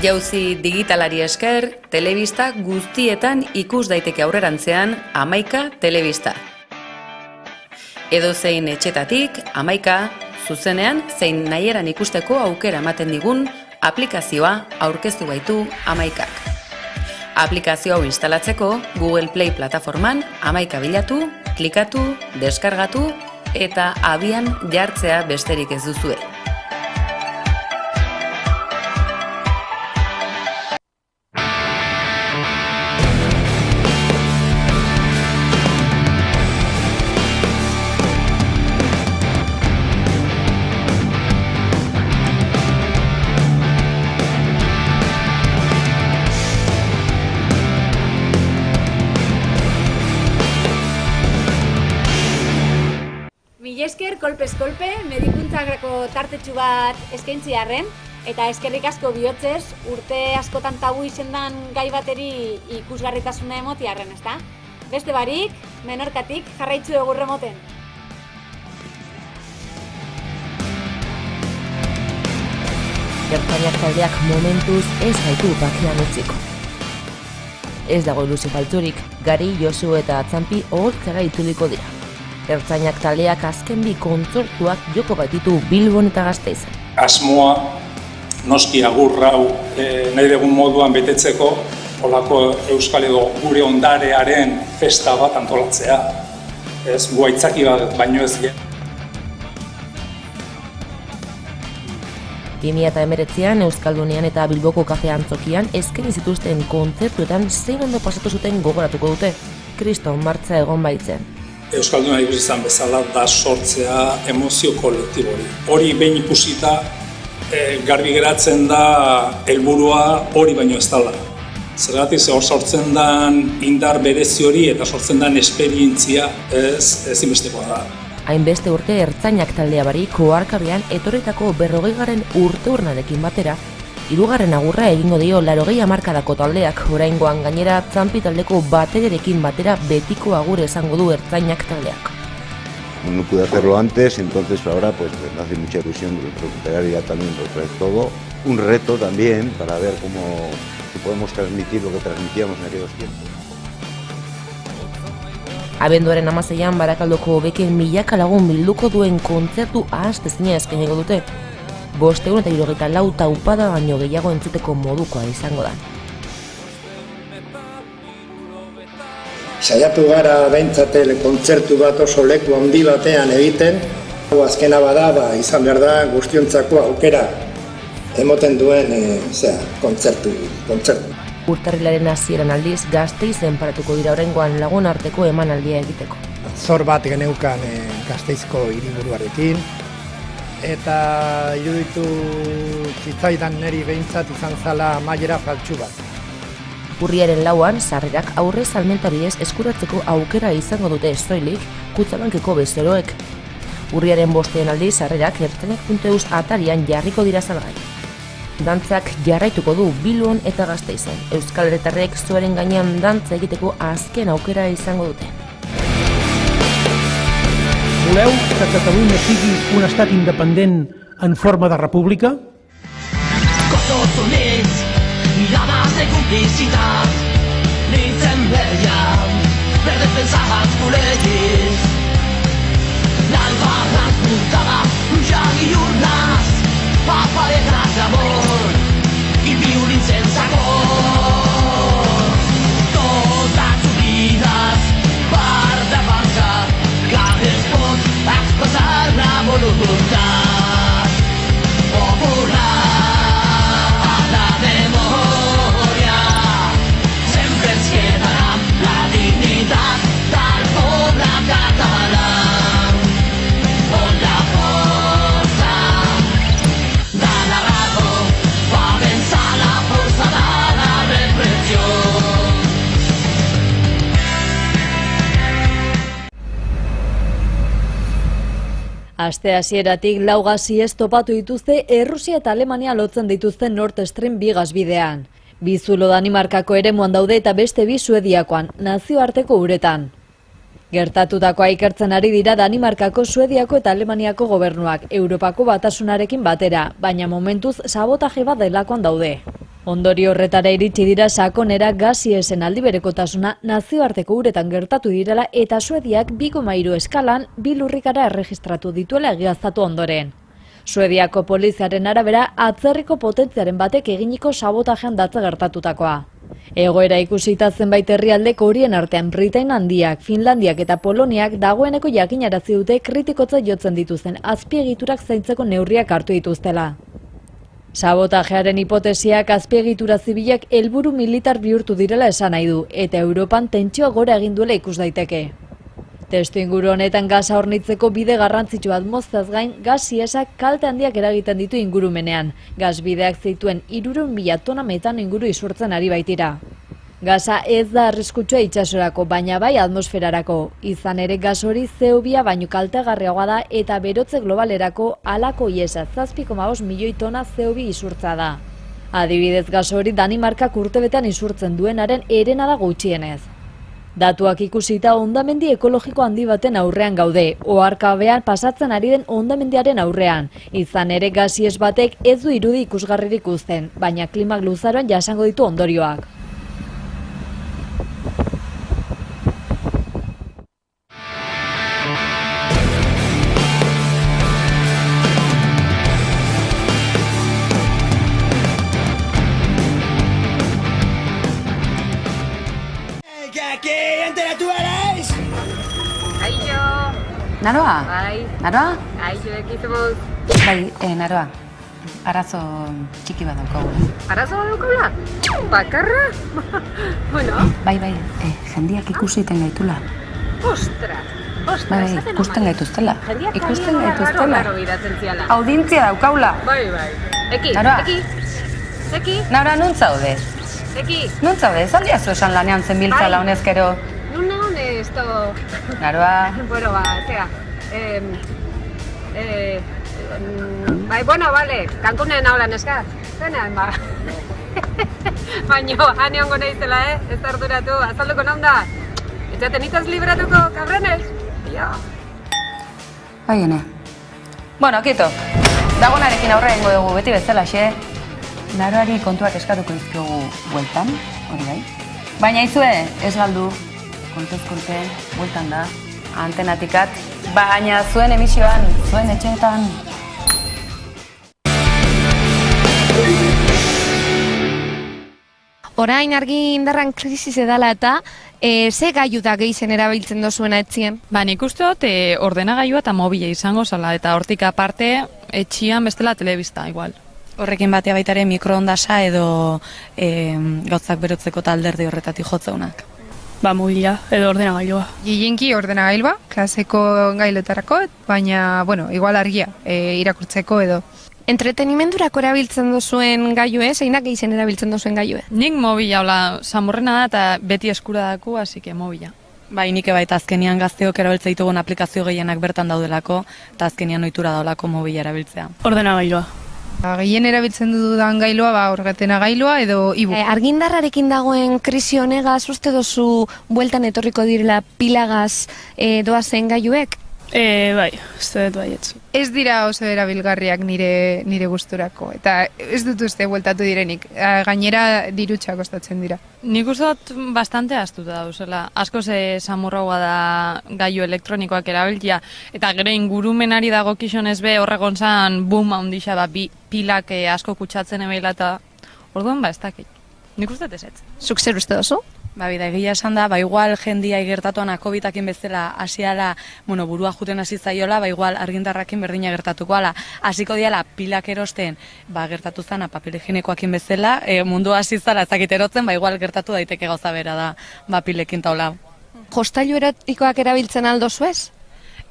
Jauzi digitalari esker, telebista guztietan ikus daiteke aurrerantzean Hamaika telebista. Edozein etxetatik, Hamaika, zuzenean zein nahieran ikusteko aukera ematen digun aplikazioa aurkeztu baitu Hamaikak. Aplikazio hau instalatzeko Google Play plataforman Hamaika bilatu, klikatu, deskargatu eta abian jartzea besterik ez duzue. Esker, kolpez-kolpe, medikuntzako tartetxu bat eskaintzi arren, eta eskerrik asko bihotzez, urte askotan tabu izendan gai bateri ikusgarritasuna emoti arren, ezta? Beste barik, menorkatik jarraitzu egurre moten. Ertzainak taldeak momentuz ez gaitu bakean utziko. Ez dago ilusio faltzurik, Gari, Josu eta Atzanpi oholtzara ituliko dira. Ertzainak taldeak azken bi kontzertuak joko baititu Bilbon eta Gasteizen. Asmoa, noski agurra hau nahi dugun moduan betetzeko, holako Euskal edo gure ondarearen festa bat antolatzea. Ez guaitzaki bat baino ez gen. 2019an Euskaldunean eta Bilboko kafe antzokian eskaini zituzten kontzertuetan zein ondo pasatu zuten gogoratuko dute. Kriston martza egon baitzen. Euskalduna ikusi izan bezala da sortzea emozio kolektibo hori. Hori behin ikusita garbi geratzen da helburua hori baino ez dela. Zergatik hor sortzen den indar berezi hori eta sortzen den esperientzia ezinbestekoa da. Hainbeste urte ertzainak taldea barik oharkabean etorritako 40. urteurrenarekin batera, 3. agurra egingo dio 80 hamarkadako taldeak, oraingoan gainera Atzanpi taldeko batererekin batera betiko agure esango du ertzainak taldeak. No pude hacerlo antes, entonces ahora pues me hace mucha ilusión recuperar ya también otra vez todo. Un reto también para ver cómo podemos transmitir lo que transmitíamos en aquellos tiempos. Abenduaren 16an Barakaldoko beken milaka lagun bilduko duen kontzertu ahaztezina eskainiko dute. 574 taupada baino gehiago entzuteko modukoa izango da. Saiatu gara behintzatele kontzertu bat oso leku handi batean egiten. Azkena bada, izan behar da guztiontzako aukera emoten duen kontzertu. Urtarrilaren hasieran aldiz Gasteizen paratuko dira oraingoan lagun arteko emanaldia egiteko. Zor bat geneukan Gasteizko hiriburuarekin. Eta iruditu zitzaidan niri behintzat izan zala amaiera faltsu bat. Urriaren 4an sarrerak aurrez salmenta bidez eskuratzeko aukera izango dute soilik Kutxabankeko bezeroek. Urriaren 5ean aldiz sarrerak ertzainak.eus atarian jarriko dira salgai. Dantzak jarraituko du Bilbon eta Gasteizen. Euskal Herritarrek zuaren gainean dantza egiteko azken aukera izango dute. Voleu que Catalunya sigui un estat independent en forma de república? Cotos units, mirades de complicitat, nits en verllant, per defensar els col·legis. L'alba transportada, un jan i un nas, paperetes d'amor i violins sense cor. Totes unides per defensar que es pot expressar la voluntat popular. La memòria sempre ens quedarà la dignitat del poble català. On la força de la raó va vèncer la força de la repressió. Aste hasieratik lau gaziez topatu dituzte Errusia eta Alemania lotzen dituzten Nord Stream 2 gasbidean. Bi zulo Danimarkako eremuan daude eta beste bi Suediakoan, nazioarteko uretan. Gertatutakoa ikertzen ari dira Danimarkako, Suediako eta Alemaniako gobernuak, Europako batasunarekin batera, baina momentuz sabotaje bat delakoan daude. Ondorio horretara iritsi dira sakonera gasiesen aldiberekotasuna nazioarteko uretan gertatu direla eta Suediak 2,3 eskalan 2 lurrikara erregistratu dituela egiaztatu ondoren. Suediako poliziaren arabera atzerriko potentziaren batek eginiko sabotajean datza gertatutakoa. Egoera ikusita zenbait herrialdek horien artean Britain Handiak, Finlandiak eta Poloniak dagoeneko jakinarazi dute kritikotzat jotzen dituzten azpiegiturak zaintzeko neurriak hartu dituztela. Sabotajearen hipotesiak azpiegitura zibilak helburu militar bihurtu direla esan nahi du, eta Europan tentsioa gora egin duela ikus daiteke. Testuinguru honetan gasa hornitzeko bide garrantzitsu bat mozteaz gain, gas iesak kalte handiak eragiten ditu ingurumenean. Gasbideak zituen 300.000 tona metano inguru isurtzen ari baitira. Gasa ez da arriskutsua itsasorako, baina bai atmosferarako. Izan ere gas hori CO2 baino kaltegarriagoa da eta berotze globalerako halako iesa 7,5 milioi tona CO2 isurtza da. Adibidez, gas hori Danimarkak urtebetean isurtzen duenaren herena da gutxienez. Datuak ikusita hondamendi ekologiko handi baten aurrean gaude, oharkabean pasatzen ari den hondamendiaren aurrean. Izan ere gasies batek ez du irudi ikusgarririk uzten, baina klimak luzaroan jasango ditu ondorioak. Naroa? Bai. Naroa? Aixo, ekizemuz. Bai, Naroa. Arazo txiki bat daukagu. Arazo bat daukagula? Bakarra? Bueno. Bai, jendiak ikusiten gaitula. Ostras, Bai, ikusten gaituztela. Ikusten gaituztela. Raro biratzen ziala. Audientzia daukaula. Bai. Naroa. Eki. Naroa, nun zaude? Eki. Nun zaude, zaldiazu esan lanean zenbiltzala honezkero. Nun esto... Naroa. Bueno, zera. Bai, bueno, vale. Cancunen hablan eska. Zenean, ba. Baina, hane hongo nahizela, ez arduratu. Azalduko non da. Etxaten itaz libratuko, cabrones. Ja. Bai, ene. Bueno, kito. Dagonarekin aurre egingo dugu beti bezala, xe. Naroari kontuak eskatuko izkiogu bueltan, hori bai. Baina izue, ez galdu. Kontuz-konte, bueltan da, antenatikat, baina zuen emisioan, zuen etxeetan. Orain argi indarran krisis edala eta ze gaiu da gehien erabiltzen dozuena etzien? Ba, nik uste dut ordenagailua eta mobila izango zala, eta hortik aparte etxian bestela telebista, igual. Horrekin batea baitare mikroondasa edo gauzak berotzeko talderdi horretatik jotzeunak. Ba, mobila edo ordenagailua. Gehienki ordenagailua, klaseko gailotarako, baina, bueno, igual argia, irakurtzeko edo. Entretenimendurako erabiltzen duzuen gailue, zeinak gehien erabiltzen duzuen gailue? Nik mobila, hola, samurrena da eta beti eskura daku, hasi que mobila. Bai, nik baita azkenian gazteok erabiltza ditugun aplikazio gehienak bertan daudelako, eta azkenian ohitura daulako mobila erabiltzea. Ordenagailua. Gehien erabiltzen dudan gailua, orgatena gailua edo ibu. Argindarrarekin dagoen krisi honegaz uste dozu bueltan etorriko direla pilagaz doazen gailuek? Bai, uste dut baietzu. Ez dira oso erabilgarriak nire gusturako, eta ez dut uste bueltatu direnik. Gainera dirutxa kostatzen dira. Nik uste dut bastante astuta dauzela. Asko ze samurragoa da gailu elektronikoak erabiltia, eta gero ingurumenari dago kixonez be horregon zan boom handixa da pilak asko kutsatzen ebeila eta orduan ez dakit. Nik uste dut ez. Zuk zer uste dozu? Ba, bida, egia esan da, igual jendia igertatuan COVID-akin bezala hasiala, burua juten hasi zaiola, igual argindarrakin berdina gertatuko ala. Hasiko diala pilak erosten, gertatu zana papel higienikoakin bezala, mundu hasi zala ezakit erotzen, igual gertatu daiteke gauza bera da, pilekin taula. Jostailu erotikoak erabiltzen aldo zuez?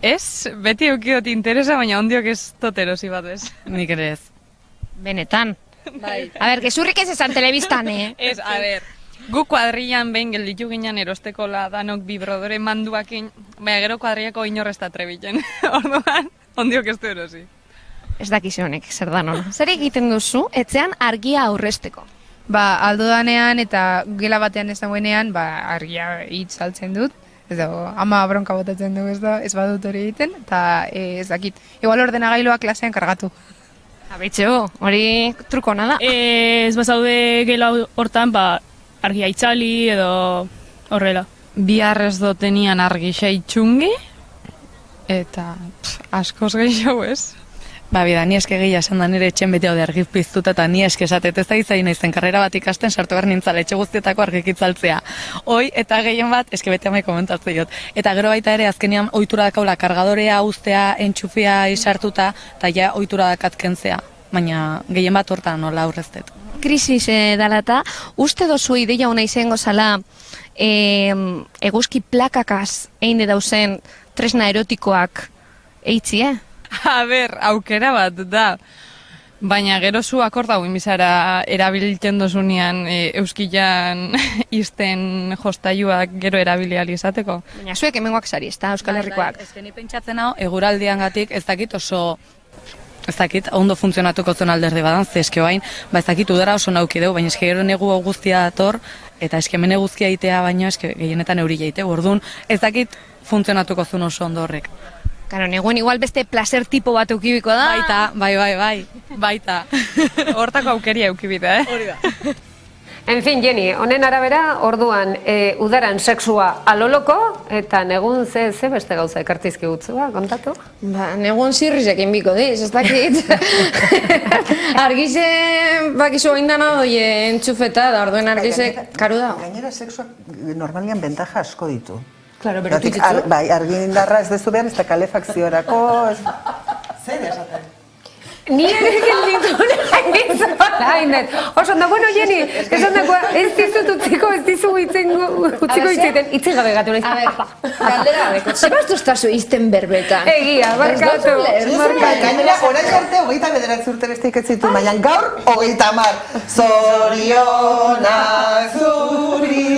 Ez, beti eukiot interesa, baina ondiok ez tot erosi bat ez. Nik ere ez. Benetan. A ber, gezurrik ez esan telebistan, Ez, a ber. Gu kuadrillan behin gelditu ginen erosteko danok bibrodore manduakin, gero kuadrillako inorrezta trebiten. Orduan, ondiok ez du erosi. Ez dakize honek, zer da nola. Zer egiten duzu, etxean argia aurrezteko? Aldo danean eta gela batean ez dagoenean, argia hitz saltzen dut. Edo, ama bronka botatzen dugu ez badut hori egiten, eta ez dakit. Igual ordenagailoa klasean kargatu. Abitxo, hori truko nada. Ez bazaude gela hortan, argia itzali edo horrela. Bihar ez dotenian argixa itxungi, eta askoz gehiago ez. Bida, ni eske gehia esan da nire etxen bete hau de argi piztuta eta ni eske esatet ez da izai naizen karrera bat ikasten sartu behar nintzala etxe guztietako argik itzaltzea. Hoi eta gehien bat eske bete amai komentatzen jot. Eta gero baita ere azkenean ohitura dakaula kargadorea uztea, entxufia isartuta eta ja ohitura dakat kentzea. Baina gehien bat hortan nola aurreztet. Krisis dalata, uste dozu ideia hona izango zala eguzki plakakaz eine dauzen tresna erotikoak eitzie? A ber, aukera bat da. Baina gero zu akordau inbizara erabiltzen dozunean euskilan izten jostailuak gero erabilial izateko. Baina zuek hemengoak sari, ez da, Euskal Herrikoak. Ez ni pentsatzen hau, eguraldiangatik ez dakit oso... Ez dakit, ondo funtzionatuko zen alderdi badan, ze eske bain, ez dakit udara oso nauki dugu, baina eske gero negu guztia dator, eta eske hemen eguzkia itea baino, eske gehienetan euri jaite, orduan, ez dakit funtzionatuko zuen oso ondo horrek. Karo, neguen igual beste placer tipo bat eukibiko da. Baita, baita. Hortako aukeria eukibita, Hori da. En fin, Jenny, honen arabera, orduan, udaran sexua aloloko, eta negun ze beste gauza ekartizki gutzua, kontatu? Negun zirrizekin biko diz, ez dakit. Argize, bakizu oindana doie entxufeta, da orduen argize, karu da. Gainera, sexuak normalian bentaja asko ditu. Claro, pero bai, argindarra ez dezu behar, ez da kalefakziorako... Zer esaten? Ni ere gelditu nahi zainet. Oso, da, bueno, Jenny, esan dagoa, ez dizut utziko, ez dizu utziko itziten. Itzi gabe gatu nahi. A ver, galdera beko, zebaztu estazu izten berbetan. Egia, barkatu. Gainera, orain arte, 29 urte besteik ez zitu, baina gaur, 30. Zorionak zuri.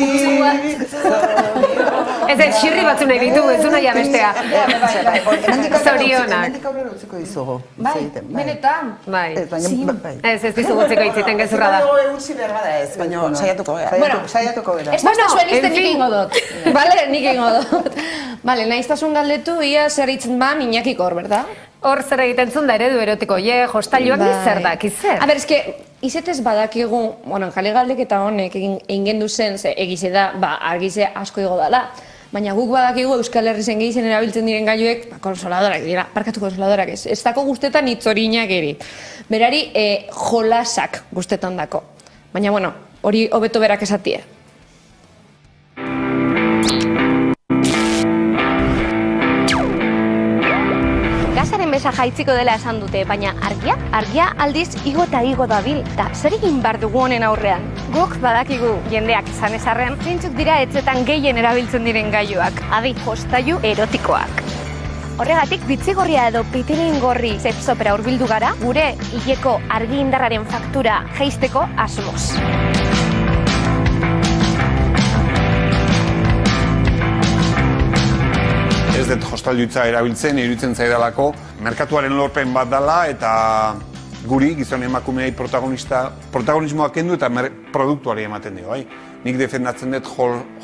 Ez xirri batzu nahi ditugu, ez du nahi abestea. Zorionak. Hemendik aurrera utziko dizugu. Benetan? Bai. Ez dizugu utziko itziten gezurra da. Utzi behar bada ez, baina saiatuko gara. Saiatuko gara. Ez basta zuen izten nik ingo dut. Bale, nik ingo dut. Bale, nahiztasun galdetu, ia zer itzen ba minakik hor, berda? Hor zer egiten zuen da eredu erotiko, jostailuak zer dakizer. A ber, eske, izetez badakigu, bueno, jale galdeketa honek egin duzen, ze egize da, argize asko igo dala. Baina guk badakigu Euskal Herrizen gehien erabiltzen diren gailuek konsoladorak dira, parkatu konsoladorak ez. Ez dako guztetan itzorinak eri. Berari jolasak guztetan dako. Baina, bueno, hori hobeto berak esatie. Gasaren besa jaitziko dela esan dute, baina argia aldiz igo eta igo dabil, eta zer egin bar dugu honen aurrean? Guk badakigu jendeak izan ezarren, zeintzuk dira etxetan gehien erabiltzen diren gailuak, adi jostailu erotikoak. Horregatik, bitzigorria edo pitilin gorri zepsopera hurbildu gara, gure hileko argi indarraren faktura jeisteko asmoz. Ez dut jostailuitza erabiltzen, iruditzen zaidalako, merkatuaren lorpen bat dela eta guri, gizon emakumeei protagonismoa kendu eta produktuari ematen dio. Nik defendatzen dut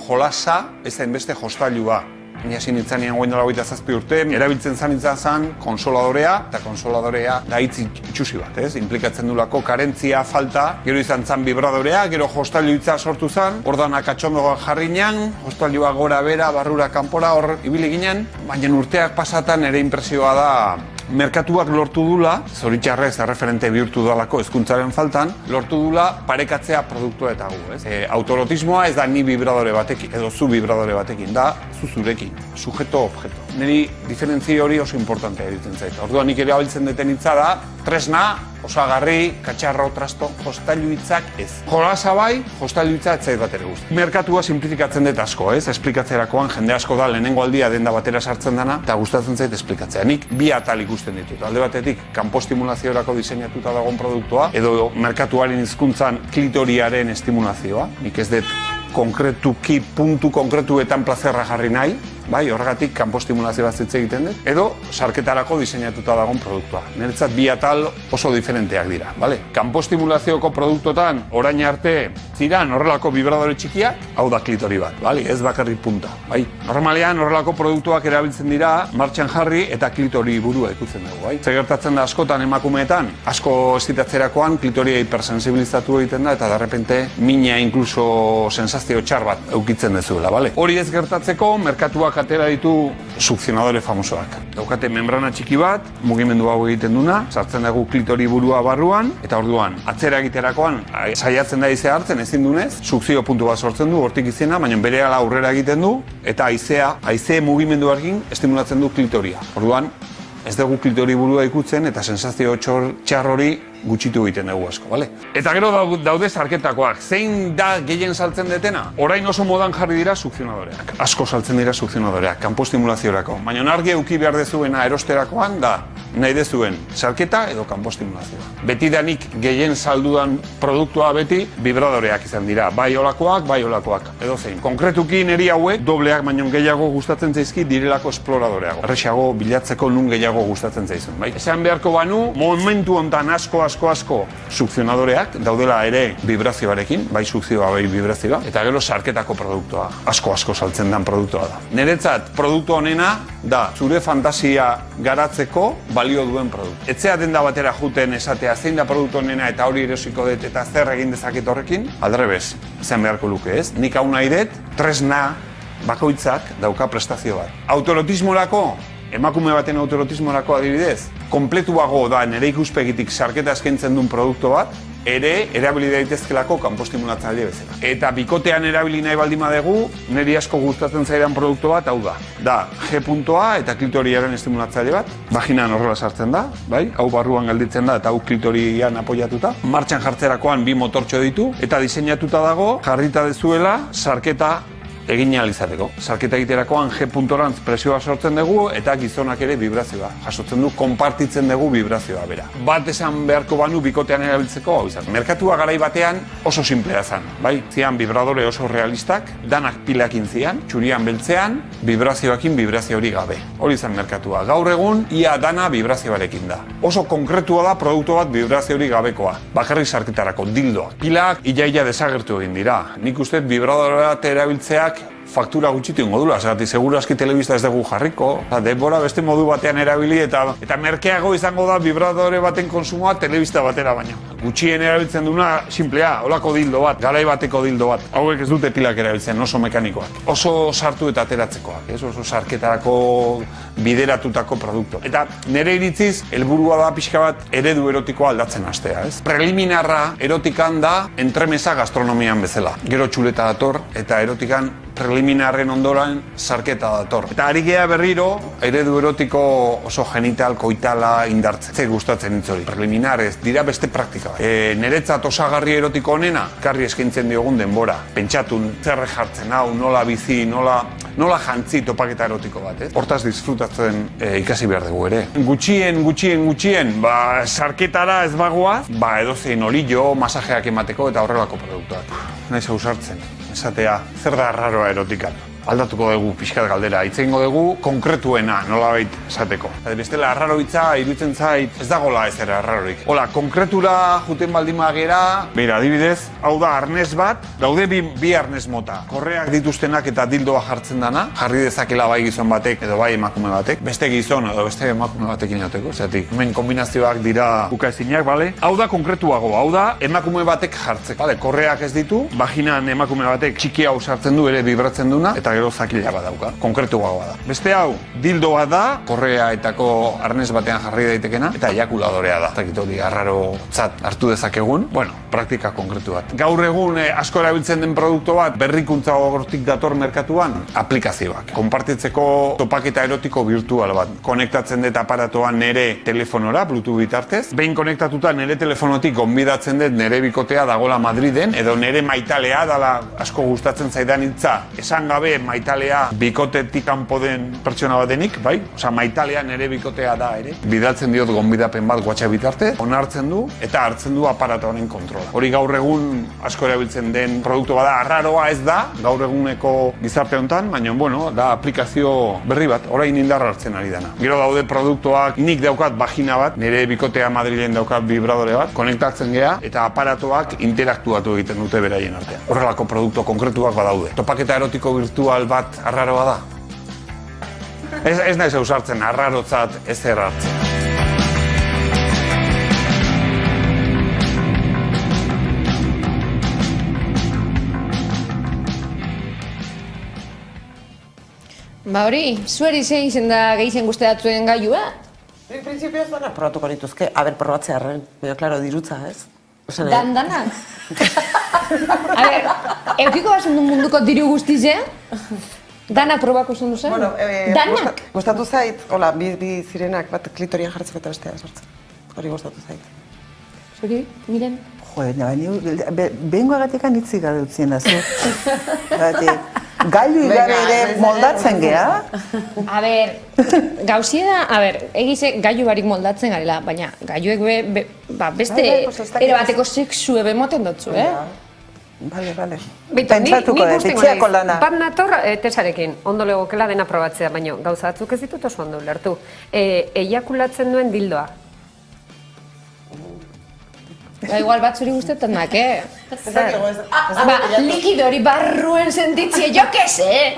jolasa, ez da enbeste jostailua. Ni hasi nintzanean goen dola 27 urte, erabiltzen zan konsoladorea, eta konsoladorea da hitz itxusi bat, ez? Implikatzen dulako karentzia, falta, gero izan zan vibradorea, gero jostailuitza sortu zan, ordanak atxondoa jarri nian, jostailua gora bera, barrura kanpora, hor ibili ginen, baina urteak pasatan ere impresioa da merkatuak lortu dula, zoritxarrez erreferente bihurtu dalako hezkuntzaren faltan, lortu dula parekatzea produktua eta gu, ez? Autorotismoa ez da ni vibradore batekin, edo zu vibradore batekin, da zurekin, sujeto-objeto. Niri diferentzia hori oso importantea ditzen zait. Orduan nik ere abiltzen deten hitza da, tresna, osagarri, katxarro, trasto, jostailuitzak ez. Jolasa bai, jostailuitza ez zait bat ere guzti. Merkatua simplifikatzen dut asko, ez? Esplikatzerakoan jende asko da lehenengo aldia denda batera sartzen dana, eta gustatzen zait esplikatzea. Nik bi atal ikusten ditut. Alde batetik, kanpo-estimulaziorako diseinatuta dagoen produktua, edo merkatuaren hizkuntzan klitoriaren estimulazioa. Nik ez dut konkretuki, puntu konkretuetan plazerra jarri nahi, bai, horregatik kanpostimulazio bat hitz egiten dut, edo sarketarako diseinatuta dagoen produktua. Niretzat bi atal oso diferenteak dira, bale? Kanpostimulatzioko produktotan orain arte ziran horrelako vibradore txikiak, hau da klitori bat, bale? Ez bakarrik punta, bai? Normalean horrelako produktuak erabiltzen dira martxan jarri eta klitori burua ikutzen dugu, bai? Zer gertatzen da askotan emakumeetan, asko estitatzerakoan klitoria hipersensibilizatu egiten da eta darrepente mina inkluso sensazio txar bat eukitzen dezuela, bale? Hori ez gertatzeko, merkatuak atera ditu sukzionadore famosoak. Daukate membrana txiki bat, mugimendu hau egiten duna, sartzen dugu klitori burua barruan, eta orduan, atzera egiterakoan, saiatzen da izea hartzen ezin dunez, sukzio puntu bat sortzen du, hortik izena, baina berehala aurrera egiten du, eta haize mugimenduarekin estimulatzen du klitoria. Orduan, ez dugu klitori burua ikutzen, eta sensazio txar hori gutxitu egiten dugu asko, bale? Eta gero daude sarketakoak. Zein da gehien saltzen detena? Orain oso modan jarri dira sukzionadoreak. Asko saltzen dira sukzionadoreak, kanpostimulaziorako. Baina argi eduki behar dezuena erosterakoan da nahi dezuen sarketa edo kanpostimulazioa. Betidanik gehien saldudan produktua beti vibradoreak izan dira. Bai olakoak, edo zein. Konkretuki niri hauek dobleak baino gehiago gustatzen zaizki direlako esploradoreago. Errexago bilatzeko nun gehiago gustatzen zaizun, bai? Esan beharko banu, momentu hontan asko sukzionadoreak daudela ere vibrazioarekin, bai sukzioa, bai vibrazioa, eta gero sarketako produktua, asko saltzen den produktua da. Niretzat, produktu honena da zure fantasia garatzeko balio duen produktu. Etzea denda batera juten esatea zein da produktu honena eta hori erosiko dut eta zer egin dezaket horrekin, aldrebez, izan beharko luke ez. Nik hau nahi dut, tresna bakoitzak dauka prestazio bat. Autorotismorako, emakume baten autorotismorako adibidez, kompletuago da nire ikuspegitik sarketa eskaintzen duen produktu bat, ere erabili daitezkelako kanpostimulatzaile bezala. Eta bikotean erabili nahi baldin badegu, niri asko gustatzen zaidan produktu bat, hau da. Da G.A eta klitoriaren estimulatzaile bat, vaginan horrela sartzen da, bai? Hau barruan gelditzen da eta hau klitorian apoiatuta. Martxan jartzerakoan bi motortxo ditu eta diseinatuta dago, jarrita dezuela sarketa egin ahal izateko. Sarketa egiterakoan G.rantz presioa sortzen dugu eta gizonak ere vibrazioa. Jasotzen du, konpartitzen dugu vibrazioa bera. Bat esan beharko banu bikotean erabiltzeko hau izan. Merkatua garai batean oso simplea zen, bai? Zian vibradore oso realistak, danak pilakin zian, txurian beltzean, vibrazioakin vibrazio hori gabe. Hori izan merkatua. Gaur egun, ia dana vibrazioarekin da. Oso konkretua da produktu bat vibrazio hori gabekoa. Bakarrik sarketarako, dildoak. Pilak ia desagertu egin dira. Nik uste vibradore bat erabiltzeak faktura gutxitu ingo dula, zergatik seguru aski telebista ez dugu jarriko, denbora beste modu batean erabili eta merkeago izango da vibradore baten konsumoa telebista batera baina. Gutxien erabiltzen duna simplea, holako dildo bat, garai bateko dildo bat. Hauek ez dute pilak erabiltzen, oso mekanikoak. Oso sartu eta ateratzekoak, oso sarketarako bideratutako produktu. Eta nire iritziz, helburua da pixka bat eredu erotikoa aldatzen hastea, ez? Preliminarra erotikan da entremesa gastronomian bezala. Gero txuleta dator eta erotikan preliminarren ondoran sarketa dator. Eta ari gea berriro, eredu erotiko oso genital, koitala indartzen. Ze gustatzen hitz hori. Preliminarez, dira beste praktika. Niretzat osagarri erotiko honena, karri eskaintzen diogun denbora. Pentsatun, zerre jartzen hau, nola bizi, nola jantzi topaketa erotiko bat, ez? Hortaz disfrutatzen ikasi behar dugu ere. Gutxien, sarketara ez bagoaz, edozein olillo, masajeak emateko eta horrelako produktuak. Naiz ausartzen. Esatea, zer da arraroa erotikan? Aldatuko dugu pixkat galdera, hitz egingo dugu konkretuena nolabait esateko. Bestela arraro hitza iruditzen zait ez dagoela ezer arrarorik. Hola, konkretura juten baldin bagera, beira, adibidez, hau da arnez bat, daude bi arnez mota. Korreak dituztenak eta dildoa jartzen dana, jarri dezakela bai gizon batek edo bai emakume batek, beste gizon edo beste emakume batekin jateko, zeratik, hemen kombinazioak dira ukaezinak, bale? Hau da konkretuago, hau da emakume batek jartzeko. Bale, korreak ez ditu, vaginan emakume batek txiki hau sartzen du ere vibratzen duna, eta gero zakila bat dauka, konkretuagoa da. Beste hau, dildoa da, korrea etako arnez batean jarri daitekena, eta ejakuladorea da. Zakit hori arraro tzat hartu dezakegun, bueno, praktika konkretu bat. Gaur egun asko erabiltzen den produktu bat, berrikuntza hortik dator merkatuan, aplikazioak. Konpartitzeko topaketa erotiko virtual bat. Konektatzen dut aparatoan nere telefonora, Bluetooth bitartez. Behin konektatuta nere telefonotik gonbidatzen dut nere bikotea dagola Madriden, edo nere maitalea dala asko gustatzen zaidan hitza, esan gabe maitalea bikotetik kanpo den pertsona bat denik, bai? Osea, maitalea nere bikotea da ere. Bidaltzen diot gonbidapen bat WhatsApp bitartez, onartzen du eta hartzen du aparatu honen kontrola. Hori gaur egun asko erabiltzen den produktu bada, arraroa ez da, gaur eguneko gizarte honetan, baina, bueno, da aplikazio berri bat, orain indarra hartzen ari dena. Gero daude produktuak, nik daukat bagina bat, nire bikotea Madrilen daukat vibradore bat, konektatzen gea eta aparatuak interaktuatu egiten dute beraien artean. Horrelako produktu konkretuak badaude. Topaketa erotiko virtual bat arraroa da? Ez naiz ausartzen, arrarotzat ez errartzen. Ba hori, zueri zein izen da gehizen guzteatzuen gailua? En principio ez dana probatuko nituzke, probatzea arren, baina, klaro, dirutza, ez? Danak? A ber, eukiko bazen du munduko diru guztize? Danak probako zen duzen? Bueno, danak? Gustatu zait, hola, bi zirenak bat klitorian jartzeko eta bestea sortzen. Hori gustatu zait. Zuri, miren? Baina, behingo agatekan hitzik gadutzen da, zu. Gailu igabe ere moldatzen geha? A ber, gauzie da, egize gailu barik moldatzen garela, baina gailuek beste ere bateko sexue bemoten dutzu, Bale. Pentsatuko dut, etxeako lana. Bat nator tesarekin, ondo legokela dena probatzea, baina gauza batzuk ez ditut oso ondo ulertu. Eiakulatzen duen dildoa. Igual bat zuri guztetan dak, likido hori barruen sentitzie, jo que se!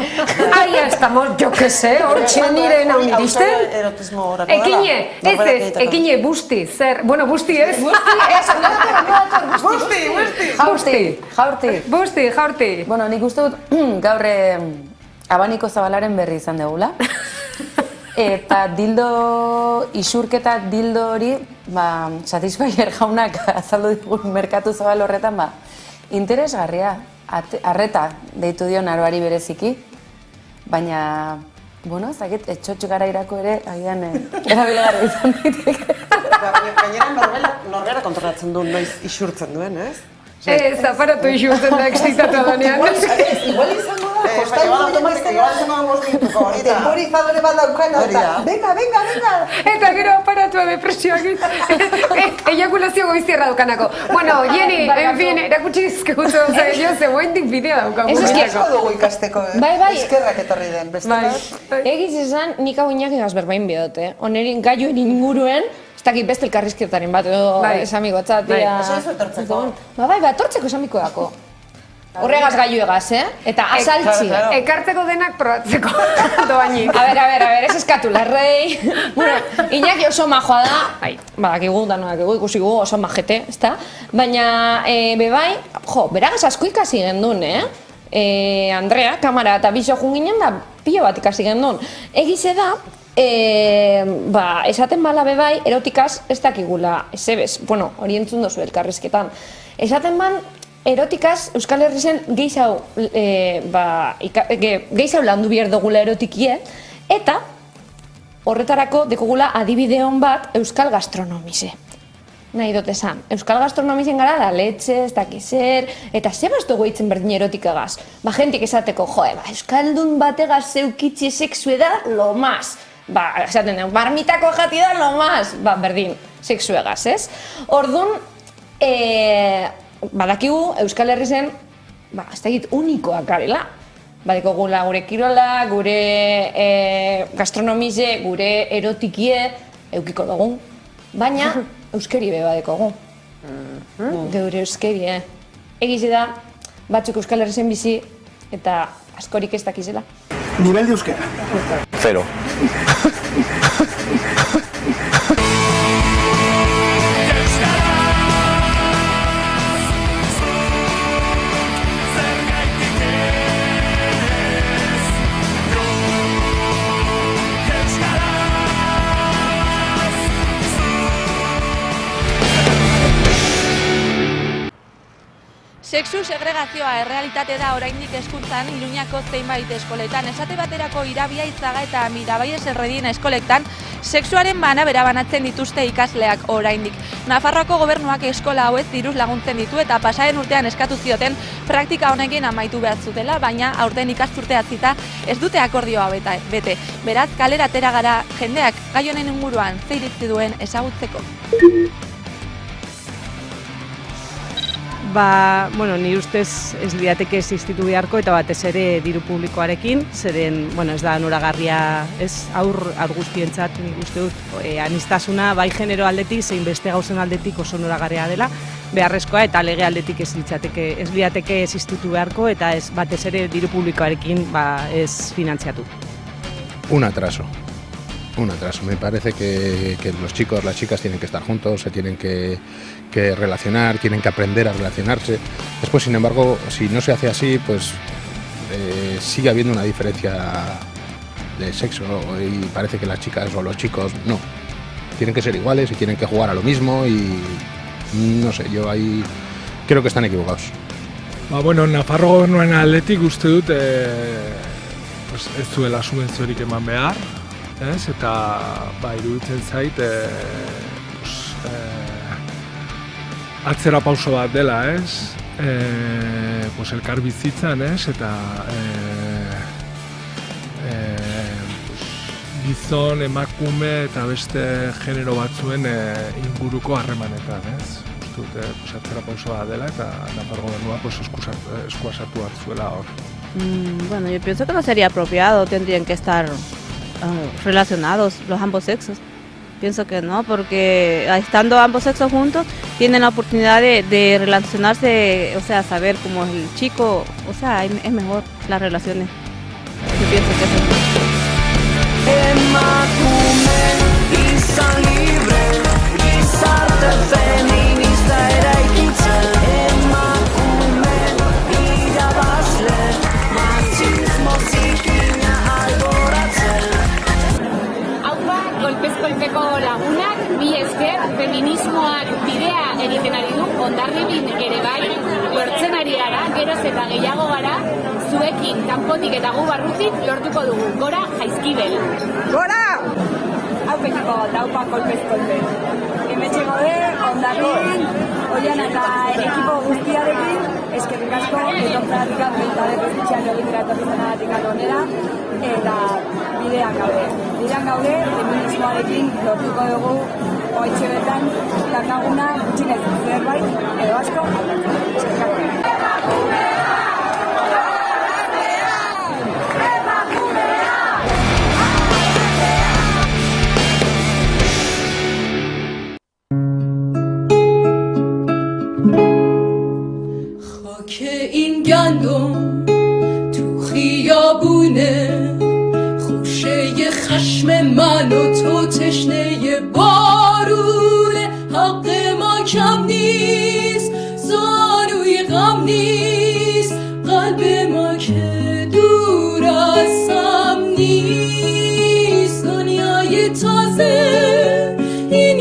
Ahí estamos, jo que se, hortxe nire naun iristen. Ekine, ekine, busti, zer, bueno, busti ez. Jaurti. Bueno, nik uste dut gaur abaniko zabalaren berri izan degula. Eta isurketa dildo hori, Satisfyer jaunak azaldu digun merkatu zabal horretan, interesgarria, arreta deitu dion aroari bereziki, baina, bueno, zakit, etxotx gara irako ere, agian, erabilegarra izan diteke. Gainera norbera kontrolatzen duen, noiz isurtzen duen, ez? Aparatu isurtzen da excitatu danean. Igual izango da, jostailu temporizadore bat daukana, eta venga. Eta gero aparatua depresioak eiakulazio goizierra daukanako. Bueno, Jenny, en fin, erakutsi izkeutu, jo zeboendik bidea daukagu. Ez esko dugu ikasteko, eskerrak etorri den, beste bat. Egiz esan, nik hau inaki gazberbain bidote. Onerin gaiuen inguruen, ez dakit beste elkarrizketaren bat edo esamigotzat. Eso ez etortzeko. Etortzeko esamiko dako. Horregaz gaiuegaz, Eta asaltzi. Ekartzeko denak probatzeko doainik. A ber, ez eskatu larrei. Bueno, Iñaki oso majoa da. Badakigu, danodakigu, ikusi gu oso majete, ezta? Baina, bebai, beragaz asko ikasi gendun, Andrea, kamara eta biso junginen, pilo bat ikasi gendun. Egize da, esaten bala bebai, erotikaz ez dakigula, ezebez, bueno, hori entzun dozu elkarrizketan. Esaten ban, erotikaz Euskal Herrisen gehiago landu behar dugula erotikie, eta horretarako dekogula adibide hon bat Euskal Gastronomize. Nahi dut esan, Euskal Gastronomizen gara da letxe, ez dakizer, eta zebaz dugu eitzen berdin erotikagaz. Jentik esateko, Euskaldun bategaz zeukitxe sexue da, lo más. Esaten dugu, marmitako jati da, lo más. Berdin, sexuegaz, ez? Orduan, badakigu Euskal Herrisen, ez dakit, unikoak garela. Badekogula gure kirola, gure gastronomize, gure erotikie, eukiko dugu. Baina, euskeri be badekogu. Geure euskeri, Egize da, batzuk Euskal Herrisen bizi, eta askorik ez dakizela. Nivel de euskera. 0. Sexu segregazioa errealitate da oraindik hezkuntzan Iruñako zeinbait eskoletan. Esate baterako Irabia, Izaga eta Mirabai Eserredin eskoletan sexuaren banabera banatzen dituzte ikasleak oraindik. Nafarroako gobernuak eskola hauez diruz laguntzen ditu eta pasaren urtean eskatu zioten praktika honekin amaitu behar zutela, baina aurten ikasturte hasita ez dute akordioa bete. Beraz, kalera atera gara jendeak gai honen inguruan ze iritzi duen ezagutzeko. Nire ustez ez liateke existitu beharko eta batez ere diru publikoarekin, zeren, ez da noragarria, ez aur guztientzat nik uste dut aniztasuna bai genero aldetik, zein beste gauzen aldetik oso noragarria dela, beharrezkoa eta lege aldetik ez liateke existitu beharko eta ez batez ere diru publikoarekin ez finantziatu. Un atraso. Me parece que los chicos, las chicas tienen que estar juntos, se tienen que relacionar, tienen que aprender a relacionarse. Después, sin embargo, si no se hace así, pues sigue habiendo una diferencia de sexo y parece que las chicas o los chicos no. Tienen que ser iguales y tienen que jugar a lo mismo y no sé, yo ahí creo que están equivocados. Nafarro gobernuaren aldetik uste dut ez duela subentziorik eman behar. Eta iruditzen zait atzera pauso bat dela, elkar bizitzan, eta gizon, emakume eta beste genero batzuen inguruko harremanetan, uste dut atzera pauso bat dela eta Nafarro gobernuak eskua sartu bat zuela hor. Yo pienso que no sería apropiado, tendrían que estar relacionados los ambos sexos. Pienso que no, porque estando ambos sexos juntos tienen la oportunidad de relacionarse, saber cómo es el chico, es mejor las relaciones. Yo pienso que es mejor. Emakume izan libre, gizarte feminista eraikitzen. Emakume irabazle, machismo zikina alboratzen. Golpez kolpeko lagunak, bi esker, feminismoak bidea egiten ari du, Hondarribin ere bai, lortzen ari gara, geroz eta gehiago gara, zuekin, kanpotik eta gu barrutik lortuko dugu. Gora, Jaizkibel! Gora! Hau petiko, daupa kolpez kolpe. Hemetxe gode, Hondarribin, Oian eta ekipo guztiarekin, eskerrik asko, etortzeratik eta berrezitxean egitera etorrizanagatik onera, eta bidean gaude, feminismoarekin lortuko dugu oitxe betan, dakaguna gutxinez zerbait, edo asko, خاک این گندم تو خیابونه خوشه خشم من و تو تشنه بارونه حق ما کم نیست زانوی غم نیست قلب ما که دور از هم نیست دنیای تازه این